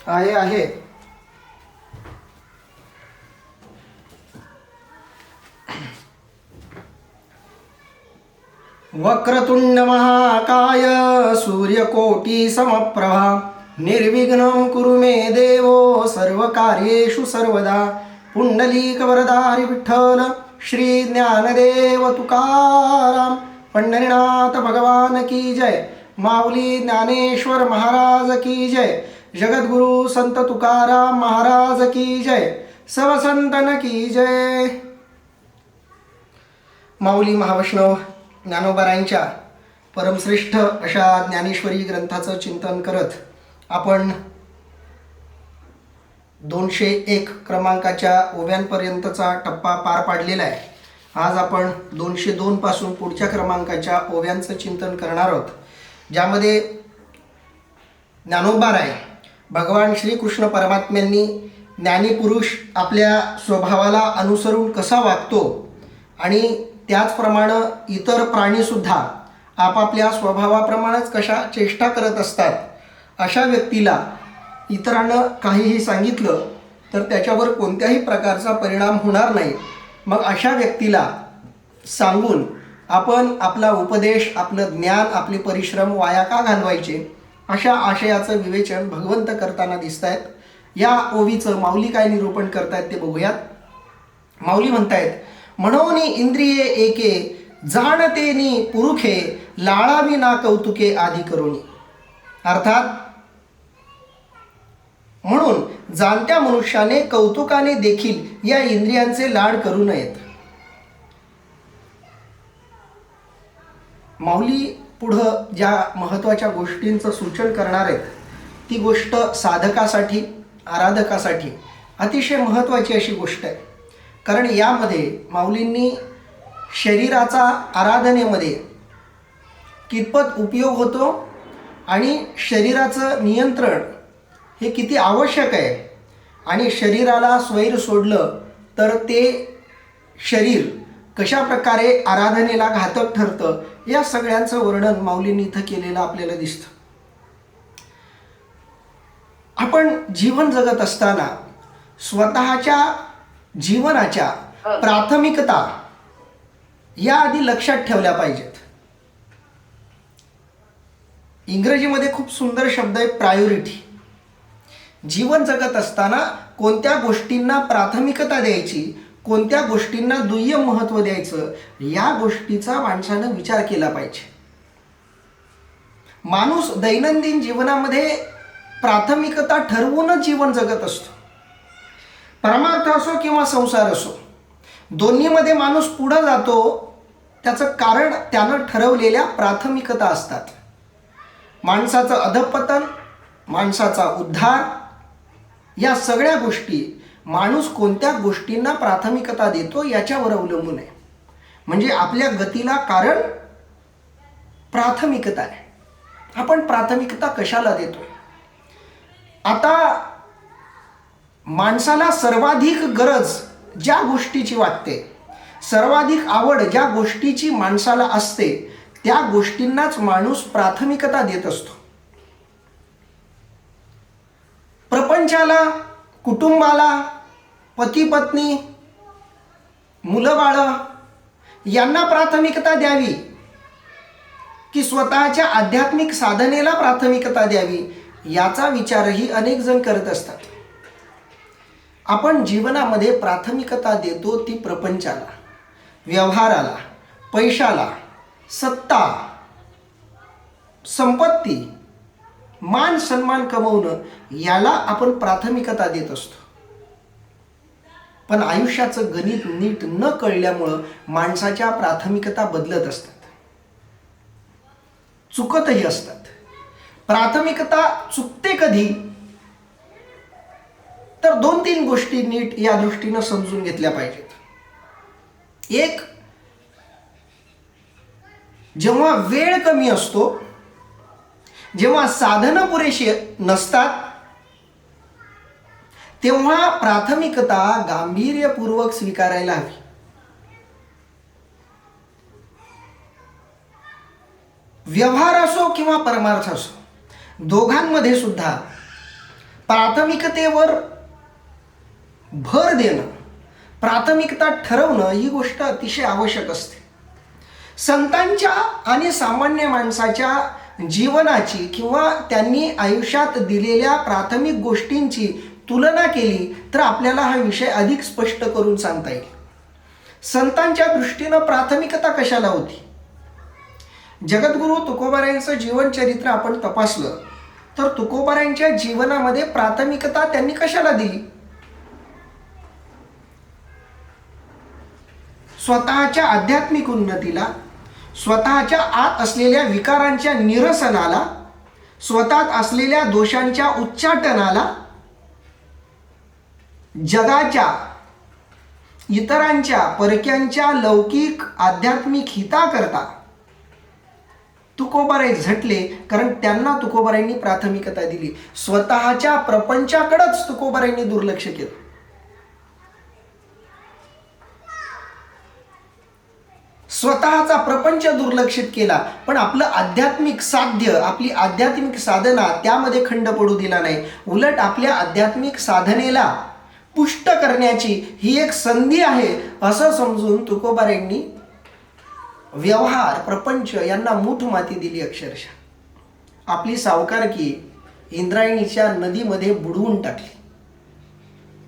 आहे. वक्रतुंड महाकाय सूर्यकोटी समप्रभा निर्विघ्नं कुरु मे देवो सर्वकार्येषु सर्वदा. पुंडलीक वरदारी विठ्ठल श्री ज्ञानदेव तुकाराम. पंढरीनाथ भगवान की जय. माऊली ज्ञानेश्वर महाराज की जय. जगद्गुरु संत तुकाराम महाराज की जय. सवसंतन की जय. माऊली महावैष्णव ज्ञानोबारायांच्या परमश्रेष्ठ अशा ज्ञानेश्वरी ग्रंथाचं चिंतन करत आपण 201 क्रमांकाच्या ओव्यांपर्यंतचा टप्पा पार पाडलेला आहे. आज आपण 202 पासून पुढच्या क्रमांकाच्या ओव्यांचं चिंतन करणार आहोत, ज्यामध्ये ज्ञानोबाराय भगवान श्रीकृष्ण परमात्म्यांनी ज्ञानीपुरुष आपल्या स्वभावाला अनुसरून कसा वागतो आणि त्याचप्रमाणे इतर प्राणीसुद्धा आपापल्या स्वभावाप्रमाणेच कशा चेष्टा करत असतात, अशा व्यक्तीला इतरांना काहीही सांगितलं तर त्याच्यावर कोणत्याही प्रकारचा परिणाम होणार नाही. मग अशा व्यक्तीला सांगून आपण आपला उपदेश, आपलं ज्ञान, आपले परिश्रम वाया का घालवायचे, अशा आशयाचं विवेचन भगवंत करताना दिसत आहेत. या ओवीचं माऊली काय निरूपण करतायत ते बघूयात. माऊली म्हणतायत, म्हणून इंद्रिये एके जाणतेनी पुरुखे लाळावी ना कौतुके आधी करुणी. अर्थात म्हणून जाणत्या मनुष्याने कौतुकाने देखील या इंद्रियांचे लाड करू नयेत. माऊली पुढं ज्या महत्त्वाच्या गोष्टींचं सूचन करणार आहेत ती गोष्ट साधकासाठी, आराधकासाठी अतिशय महत्त्वाची अशी गोष्ट आहे. कारण यामध्ये माऊलींनी शरीराचा आराधनेमध्ये कितपत उपयोग होतो आणि शरीराचं नियंत्रण हे किती आवश्यक आहे आणि शरीराला स्वैर सोडलं तर ते शरीर कशा प्रकारे आराधनेला घातक ठरतं, या सगळ्यांचं वर्णन माऊलींनी इथं केलेलं आपल्याला दिसतं. आपण जीवन जगत असताना स्वतःच्या जीवनाच्या प्राथमिकता या आधी लक्षात ठेवल्या पाहिजेत. इंग्रजीमध्ये खूप सुंदर शब्द आहे प्रायोरिटी. जीवन जगत असताना कोणत्या गोष्टींना प्राथमिकता द्यायची, कोणत्या गोष्टींना दुय्यम महत्त्व द्यायचं, या गोष्टीचा माणसानं विचार केला पाहिजे. माणूस दैनंदिन जीवनामध्ये प्राथमिकता ठरवूनच जीवन जगत असतो. परमार्थ असो किंवा संसार असो, दोन्हीमध्ये माणूस पुढं जातो. त्याचं कारण त्यानं ठरवलेल्या प्राथमिकता असतात. माणसाचं अधःपतन, माणसाचा उद्धार, या सगळ्या गोष्टी माणूस कोणत्या गोष्टींना प्राथमिकता देतो याच्यावर अवलंबून आहे. म्हणजे आपल्या गतीला कारण प्राथमिकता आहे. आपण प्राथमिकता कशाला देतो? आता माणसाला सर्वाधिक गरज ज्या गोष्टीची वाटते, सर्वाधिक आवड ज्या गोष्टीची माणसाला असते, त्या गोष्टींनाच माणूस प्राथमिकता देत असतो. प्रपंचाला, कुटुंबाला, पती पत्नी, मुलं बाळं यांना प्राथमिकता द्यावी की स्वतःच्या आध्यात्मिक साधनेला प्राथमिकता द्यावी, याचा विचारही अनेक जण करत असतात. आपण जीवनामध्ये प्राथमिकता देतो ती प्रपंचाला, व्यवहाराला, पैशाला, सत्ता, संपत्ती, मान सन्मान कमवणं, याला आपण प्राथमिकता देत असतो. पण आयुष्याचं गणित नीट न कळल्यामुळं माणसाच्या प्राथमिकता बदलत असतात, चुकतही असतात. प्राथमिकता चुकते कधी तर 2-3 गोष्टी नीट या दृष्टीनं समजून घेतल्या पाहिजेत. एक, जेव्हा वेळ कमी असतो, जेव्हा साधनं पुरेशी नसतात, तेव्हा प्राथमिकता गांभीर्यपूर्वक स्वीकारायला हवी. व्यवहार असो किंवा परमार्थ असो, दोघांमध्ये सुद्धा प्राथमिकतेवर भर देणं, प्राथमिकता ठरवणं ही गोष्ट अतिशय आवश्यक असते. संतांच्या आणि सामान्य माणसाच्या जीवनाची किंवा त्यांनी आयुष्यात दिलेल्या प्राथमिक गोष्टींची तुलना केली तर आपल्याला हा विषय अधिक स्पष्ट करून सांगता येईल. संतांच्या दृष्टीनं प्राथमिकता कशाला होती? जगद्गुरू तुकोबारायांचं जीवनचरित्र आपण तपासलं तर तुकोबारायांच्या जीवनामध्ये प्राथमिकता त्यांनी कशाला दिली? स्वतःच्या आध्यात्मिक उन्नतीला, स्वतःच्या आत असलेल्या विकारांच्या निरसनाला, स्वतःत असलेल्या दोषांच्या उच्चाटनाला, जगाच्या, इतरांच्या, परक्यांच्या लौकिक आध्यात्मिक हिताकरता तुकोबाराय झटले. कारण त्यांना तुकोबारायांनी प्राथमिकता दिली. स्वतःच्या प्रपंचाकडेच तुकोबारायांनी दुर्लक्ष केलं. स्वतःचा प्रपंच दुर्लक्षित केला, पण आपलं आध्यात्मिक साध्य, आपली आध्यात्मिक साधना त्यामध्ये खंड पडू दिला नाही. उलट आपल्या आध्यात्मिक साधनेला पुष्ट करण्याची ही एक संधी आहे असं समजून तुकोबारायांनी व्यवहार, प्रपंच यांना मूठ माती दिली. अक्षरशः आपली सावकारकी इंद्रायणीच्या नदीमध्ये बुडवून टाकली.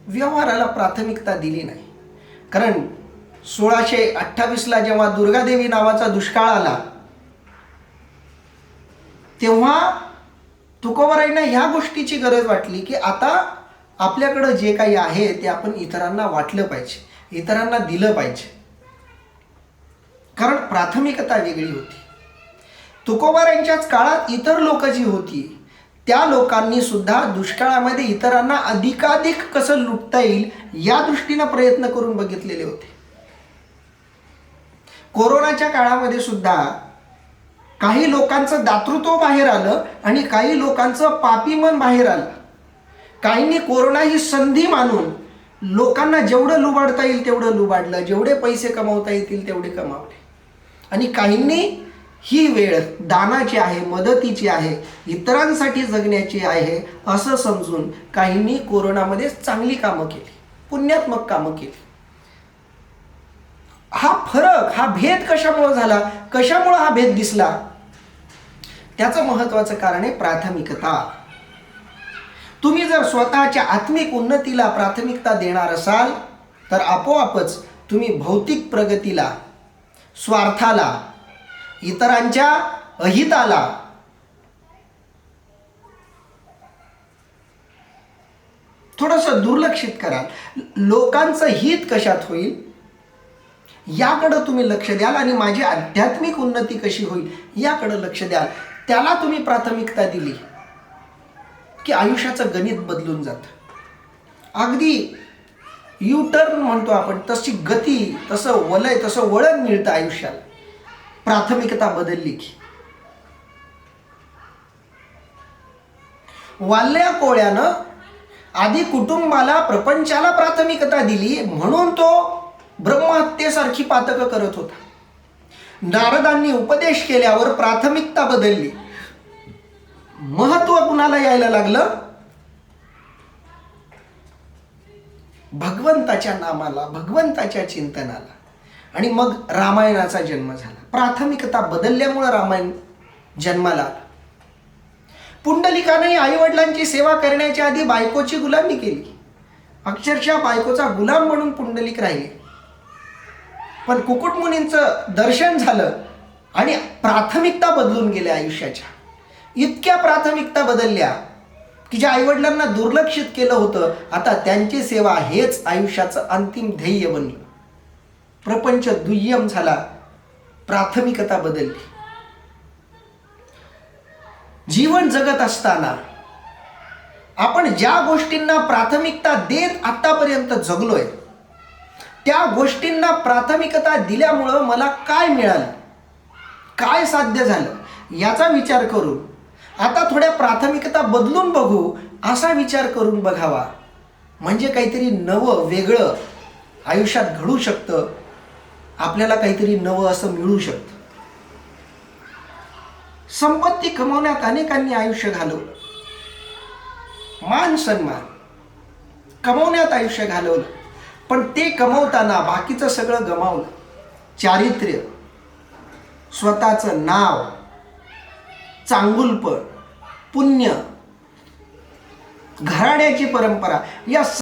व्यवहाराला प्राथमिकता दिली नाही. कारण 1628ला जेव्हा दुर्गादेवी नावाचा दुष्काळ आला तेव्हा तुकोबारायांना ह्या गोष्टीची गरज वाटली की आता आपल्याकडं जे काही आहे ते आपण इतरांना वाटलं पाहिजे, इतरांना दिलं पाहिजे. कारण प्राथमिकता वेगळी होती. तुकोबारायांच्याच काळात इतर लोक जी होती त्या लोकांनी सुद्धा दुष्काळामध्ये इतरांना अधिकाधिक कसं लुटता येईल या दृष्टीनं प्रयत्न करून बघितलेले होते. कोरोनाच्या काळामध्ये सुद्धा काही लोकांचं दातृत्व बाहेर आलं आणि काही लोकांचं पापी मन बाहेर आलं. काहींनी कोरोना ही संधी मानून लोकांना जेवढं लुबाडता येईल तेवढं लुबाडलं, जेवढे पैसे कमावता येतील तेवढे कमावले. आणि काहींनी ही वेळ दानाची आहे, मदतीची आहे, इतरांसाठी जगण्याची आहे असं समजून काहींनी कोरोनामध्ये चांगली कामं केली, पुण्यात्मक कामं केली. हा फरक, हा भेद कशामुळे झाला, कशामुळे हा भेद दिसला? त्याचं महत्वाचं कारण आहे प्राथमिकता. तुम्ही जर स्वतःच्या आत्मिक उन्नतीला प्राथमिकता देणार असाल तर आपोआपच तुम्ही भौतिक प्रगतीला, स्वार्थाला, इतरांच्या अहिताला थोडंसं दुर्लक्षित कराल. लोकांचं हित कशात होईल याकडं तुम्ही लक्ष द्याल आणि माझी आध्यात्मिक उन्नती कशी होईल याकडं लक्ष द्याल. त्याला तुम्ही प्राथमिकता दिली की आयुष्याचं गणित बदलून जातं. अगदी यू टर्न म्हणतो आपण तशी गती, तसं वलय, तसं वळण मिळतं आयुष्याला प्राथमिकता बदलली की. वाल्या कोळ्यानं आधी कुटुंबाला, प्रपंचाला प्राथमिकता दिली म्हणून तो ब्रह्महत्येसारखी पातकं करत होता. नारदांनी उपदेश केल्यावर प्राथमिकता बदलली. महत्व कुणाला यायला लागलं? भगवंताच्या नामाला, भगवंताच्या चिंतनाला. आणि मग रामायणाचा जन्म झाला. प्राथमिकता बदलल्यामुळे रामायण जन्माला आला. पुंडलिकाने आई वडिलांची सेवा करण्याच्या आधी बायकोची गुलामी केली. अक्षरशः बायकोचा गुलाम म्हणून पुंडलिक राहिले. पण कुकुटमुनींचं दर्शन झालं आणि प्राथमिकता बदलून गेल्या आयुष्याच्या. इतक्या प्राथमिकता बदलल्या की ज्या आईवडिलांना दुर्लक्षित केलं होतं आता त्यांची सेवा हेच आयुष्याचं अंतिम ध्येय बनलं. प्रपंच दुय्यम झाला, प्राथमिकता बदलली. जीवन जगत असताना आपण ज्या गोष्टींना प्राथमिकता देत आतापर्यंत जगलोय त्या गोष्टींना प्राथमिकता दिल्यामुळं मला काय मिळालं, काय साध्य झालं याचा विचार करून आता थोड्या प्राथमिकता बदलून बघू असा विचार करून बघावा. म्हणजे काहीतरी नवं वेगळं आयुष्यात घडू शकतं, आपल्याला काहीतरी नवं असं मिळू शकतं. संपत्ती कमवण्यात अनेकांनी आयुष्य घालवलं. मान सन्मान कमवण्यात आयुष्य घालवलं, पण ते कमवताना बाकीचं सगळं गमावलं. चारित्र्य, स्वतःचं नाव, चांगुलपण, पुण्य, घराण्याची परंपरा, या